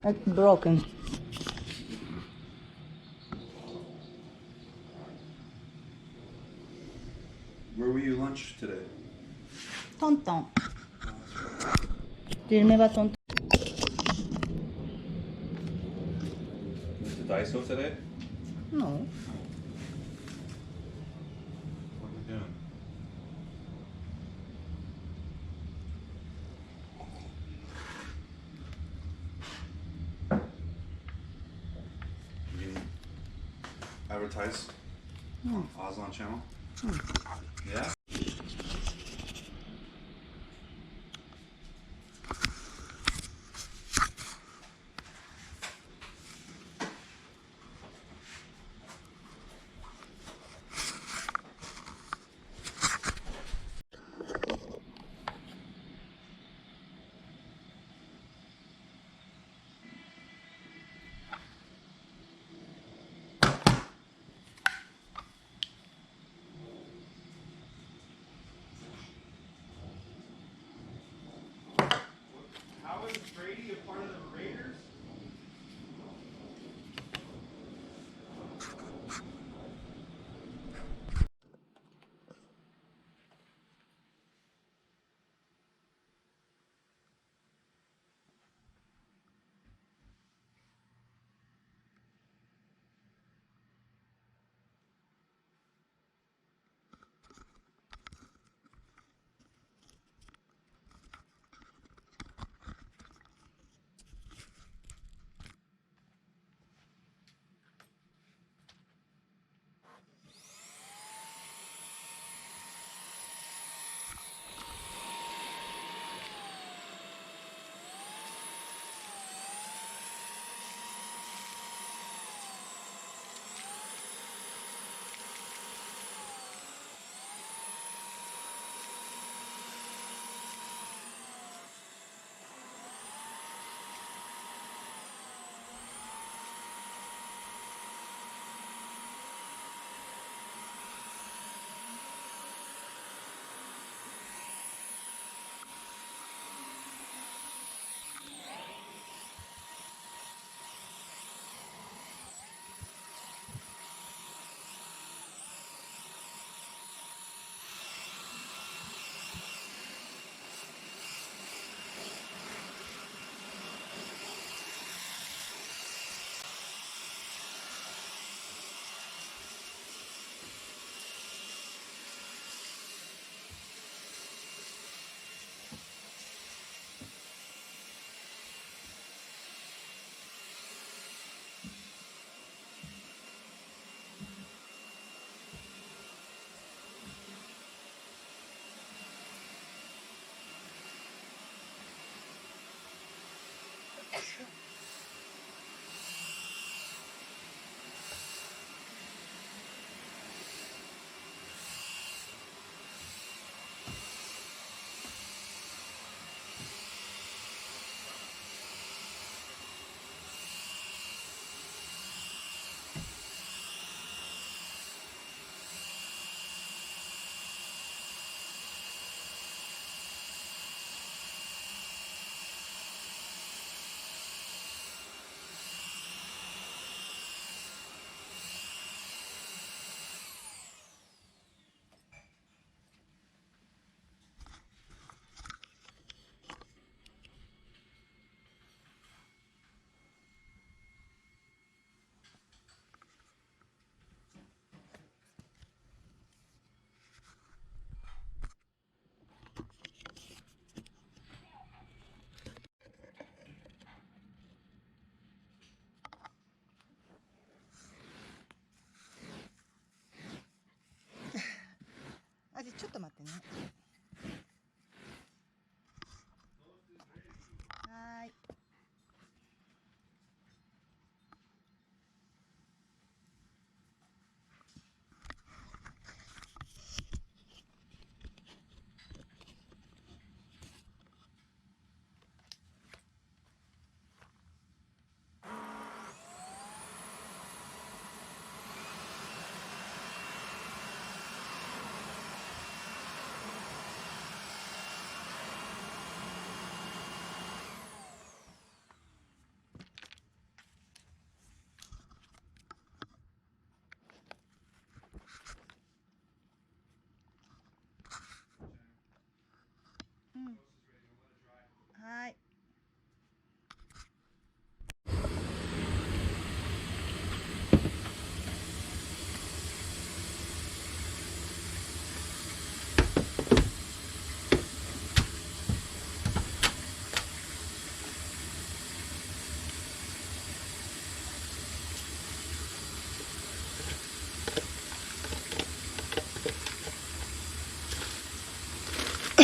It's broken. Where were you lunch today? Tonton. Do you remember Tonton? Went to Daiso today? No. What are we doing? You can advertise on Aslan channel? Yeah? How is Brady a part of the Raiders?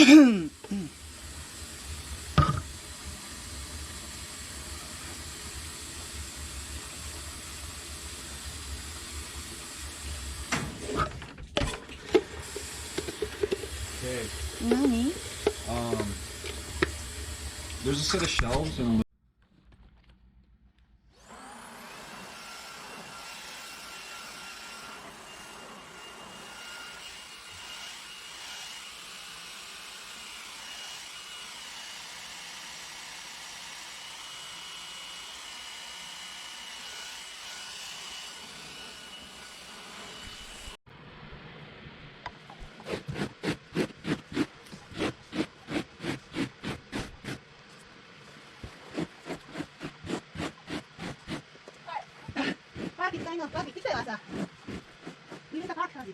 Okay. 何？ There's a set of shelves andパーティー使いのパーティー来たよ朝。入れたパーティー感じ。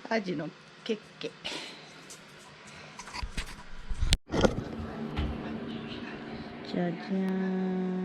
あ？アジのケッケ。じゃじゃーん。